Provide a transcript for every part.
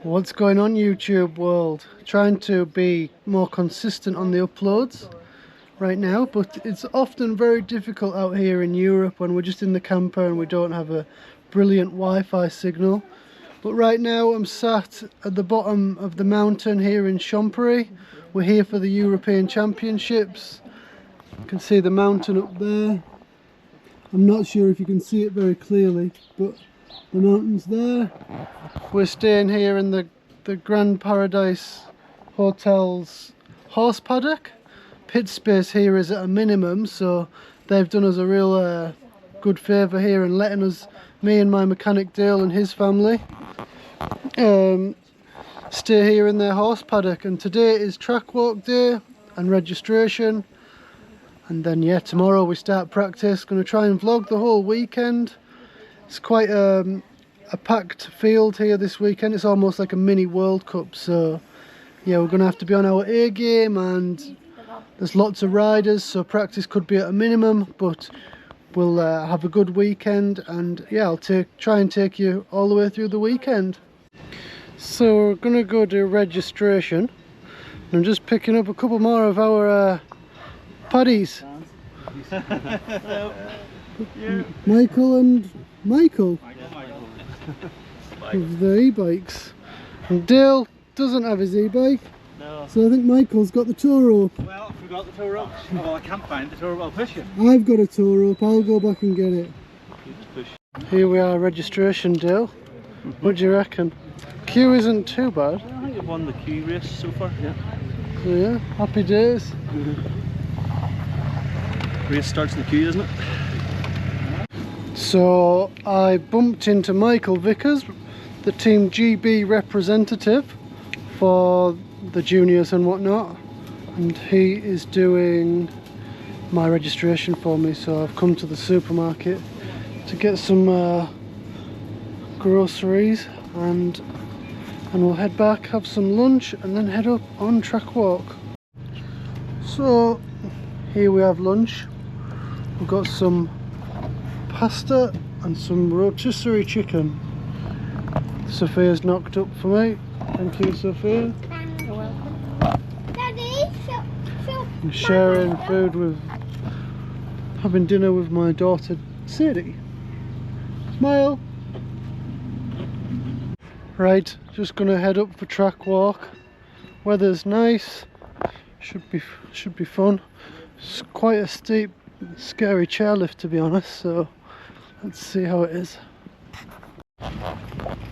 What's going on, YouTube world? Trying to be more consistent on the uploads right now, but it's often very difficult out here in Europe when we're just in the camper and we don't have a brilliant Wi-Fi signal. But right now I'm sat at the bottom of the mountain here in Champery. We're here for the European Championships. You can see the mountain up there. I'm not sure if you can see it very clearly, but the mountain's there. We're staying here in the Grand Paradise Hotel's horse paddock. Pit space here is at a minimum, so they've done us a real good favour here and letting us, me and my mechanic Dale and his family, stay here in their horse paddock. And today is track walk day and registration, and then yeah, tomorrow we start practice. Going to try and vlog the whole weekend. It's quite a packed field here this weekend. It's almost like a mini World Cup, so yeah, we're going to have to be on our A game, and there's lots of riders, so practice could be at a minimum, but we'll have a good weekend, and yeah, I'll try and take you all the way through the weekend. So we're going to go do registration. I'm just picking up a couple more of our paddies. Michael and Michael with the e-bikes, and Dale doesn't have his e-bike. No. So I think Michael's got the tow rope. Well, I forgot the tow rope. Well, I can't find the tow rope. I'll push it. I've got a tow rope. I'll go back and get it. You just push. Here we are, registration, Dale. What do you reckon? Queue isn't too bad. I think I've won the queue race so far. Yeah. So yeah, happy days. Race starts in the queue, doesn't it? So I bumped into Michael Vickers, the Team GB representative for the juniors and whatnot, and he is doing my registration for me. So I've come to the supermarket to get some groceries, and we'll head back, have some lunch, and then head up on track walk. So here we have lunch. We've got some pasta and some rotisserie chicken. Sophia's knocked up for me. Thank you, Sophia. You're welcome. Daddy, I'm sharing food with, having dinner with my daughter Sadie. Smile. Right, just gonna head up for track walk. Weather's nice. Should be fun. It's quite a steep, scary chairlift, to be honest, so let's see how it is.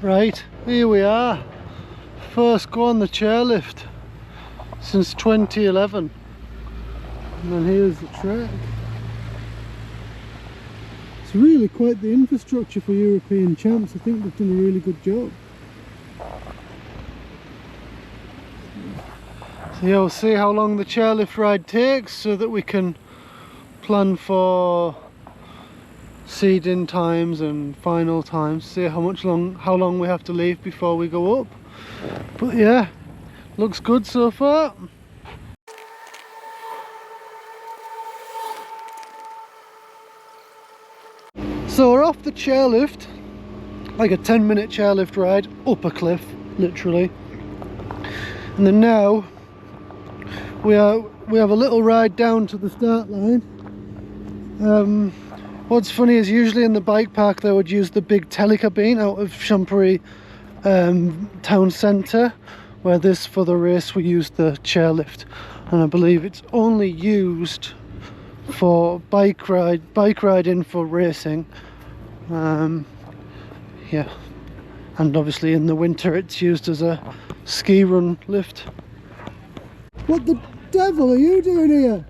Right, here we are. First go on the chairlift since 2011. And then here's the track. It's really quite the infrastructure for European champs. I think they've done a really good job. So yeah, we'll see how long the chairlift ride takes so that we can plan for seeding times and final times, see how long we have to leave before we go up. But yeah, looks good so far. So we're off the chairlift, like a 10-minute chairlift ride up a cliff, literally. And then now we have a little ride down to the start line. What's funny is usually in the bike park they would use the big telecabine out of Champery town centre, where this, for the race, we used the chairlift, and I believe it's only used for bike riding for racing. Yeah, and obviously in the winter it's used as a ski run lift. What the devil are you doing here?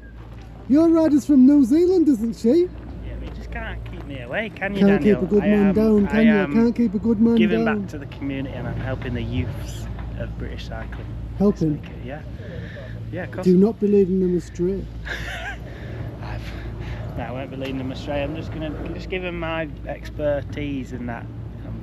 Your rider's from New Zealand, isn't she? Yeah, but you just can't keep me away, can you, Can't Daniel? keep a good man down, can you? Can't keep a good man giving down. back to the community, and I'm helping the youths of British cycling. Helping? Yeah. Yeah, of course. Do not be leading them astray. No, I won't be leading them astray. I'm just give them my expertise in that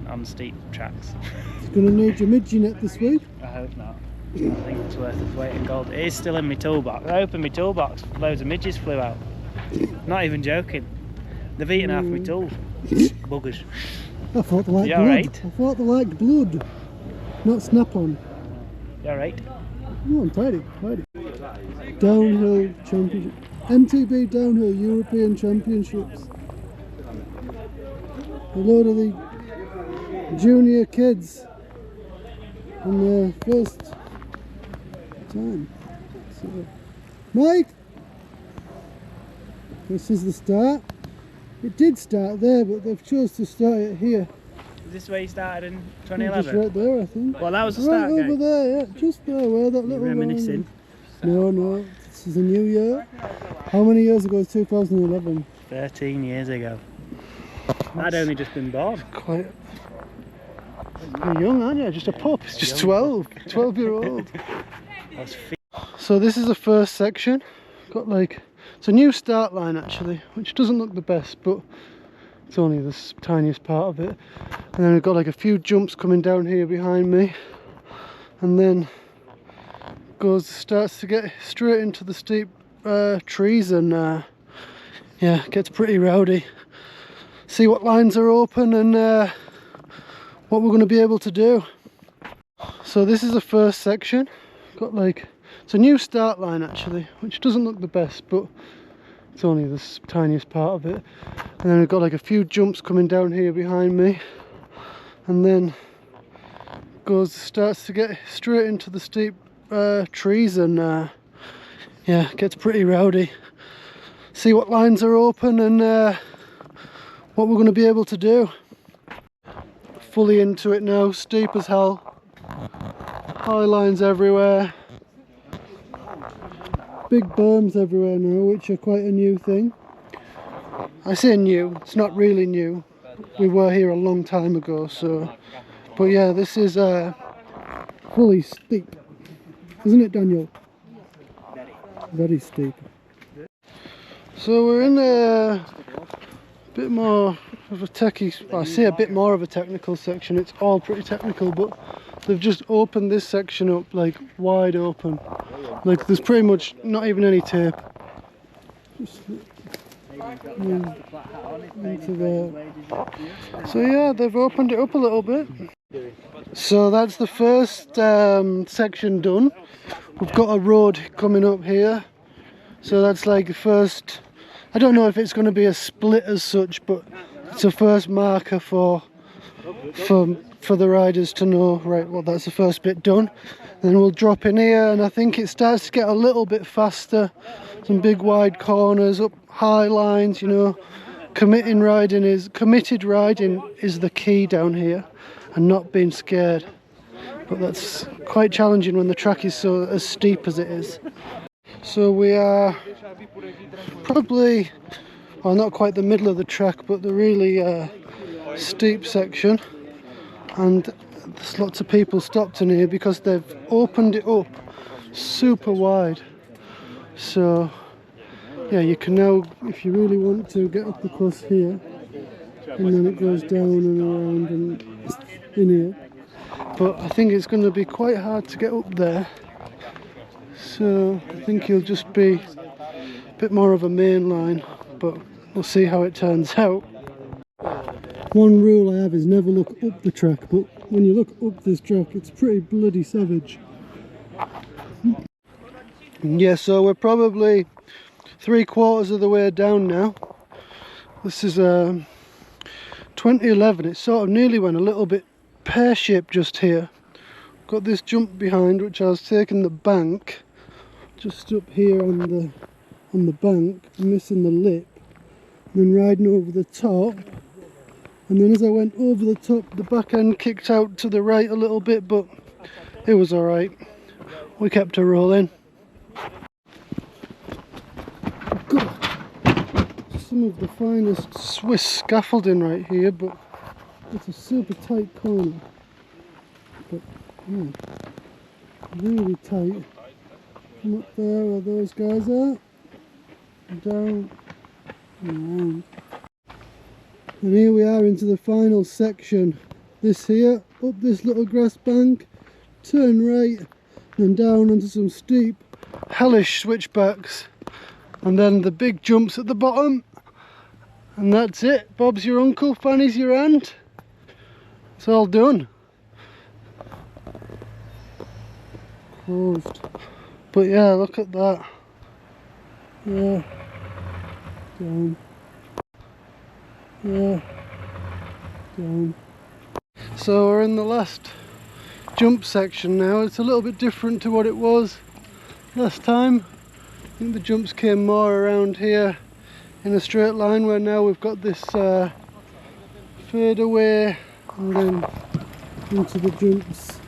on steep tracks. It's going to need your midgie net this week. I hope not. I think it's worth its weight in gold. It is still in my toolbox. I opened my toolbox, loads of midges flew out. Not even joking. They've eaten half my tool. Buggers. I thought they liked You blood. alright? I thought they liked blood. Not snap-on. You alright? No, I'm tidy. Downhill Championship. MTB Downhill European Championships. A load of the junior kids on their first time. So, Mike! This is the start. It did start there, but they've chose to start it here. Is this where you started in Just 2011? right there, I think. Well, that was the Right start over gate. there, yeah. Just there, where that little Reminiscing. line. No, this is a new year. How many years ago is 2011? 13 years ago. I'd only just been born. Quite. You're young, aren't you? Just a pup. It's just 12. 12-year-old. I was So this is the first section. Got like, it's a new start line actually, which doesn't look the best, but it's only the tiniest part of it. And then we've got like a few jumps coming down here behind me, and then starts to get straight into the steep trees, and yeah, gets pretty rowdy. See what lines are open and what we're going to be able to do. So this is the first section. Got like, it's a new start line actually, which doesn't look the best, but it's only the tiniest part of it. And then we've got like a few jumps coming down here behind me, and then starts to get straight into the steep trees, and yeah, gets pretty rowdy. See what lines are open and what we're going to be able to do. Fully into it now, steep as hell, high lines everywhere, big berms everywhere now, which are quite a new thing. I say new, it's not really new, we were here a long time ago, so, but yeah, this is fully steep, isn't it, Daniel? Very steep. So we're in a bit more of a techie, well, I say a bit more of a technical section. It's all pretty technical, but they've just opened this section up like wide open. Like there's pretty much not even any tape. Just into there. So yeah, they've opened it up a little bit. So that's the first section done. We've got a road coming up here. So that's like the first, I don't know if it's going to be a split as such, but it's a first marker for the riders to know, right, well that's the first bit done. Then we'll drop in here, and I think it starts to get a little bit faster. Some big wide corners, up high lines, you know. Committed riding is the key down here, and not being scared. But that's quite challenging when the track is so as steep as it is. So we are probably, well, not quite the middle of the track, but the really steep section, and there's lots of people stopped in here because they've opened it up super wide. So yeah, you can now, if you really want to, get up across here, and then it goes down and around and in here. But I think it's going to be quite hard to get up there, so I think you'll just be a bit more of a main line, but we'll see how it turns out. One rule I have is never look up the track, but when you look up this track, it's pretty bloody savage. Yeah, so we're probably 3/4 of the way down now. This is 2011. It sort of nearly went a little bit pear-shaped just here. Got this jump behind, which I was taking the bank, just up here on the bank, missing the lip, and then riding over the top. And then as I went over the top, the back end kicked out to the right a little bit, but it was alright. We kept her rolling. Got some of the finest Swiss scaffolding right here, but it's a super tight corner. But yeah, really tight. Come up there where those guys are, down and around. And here we are into the final section. This here, up this little grass bank, turn right, and down onto some steep, hellish switchbacks, and then the big jumps at the bottom. And that's it. Bob's your uncle, Fanny's your aunt. It's all done. closed. But yeah, look at that. Yeah. Down. Yeah. Down. So we're in the last jump section now. It's a little bit different to what it was last time. I think the jumps came more around here in a straight line, where now we've got this fade away and then into the jumps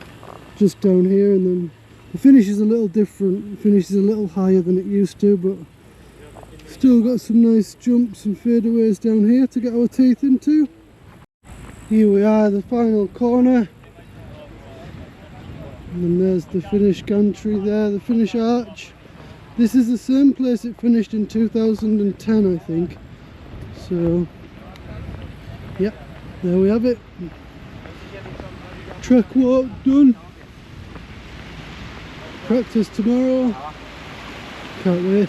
just down here, and then the finish is a little different. The finish is a little higher than it used to, but still got some nice jumps and fadeaways down here to get our teeth into. Here we are, the final corner. And then there's the finish gantry there, the finish arch. This is the same place it finished in 2010, I think. So, yep, there we have it. Track walk done. Practice tomorrow. Can't wait.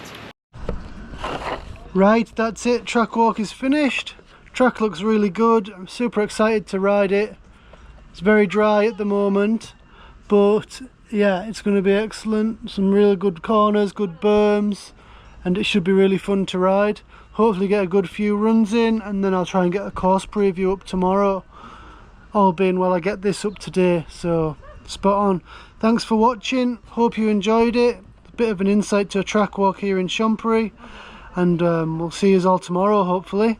Right, that's it. Track walk is finished. Track looks really good. I'm super excited to ride it. It's very dry at the moment, but yeah, it's going to be excellent. Some really good corners, good berms, and it should be really fun to ride. Hopefully get a good few runs in, and then I'll try and get a course preview up tomorrow. All being well, I get this up today, so spot on. Thanks for watching. Hope you enjoyed it. A bit of an insight to a track walk here in Champery, and we'll see you all tomorrow, hopefully.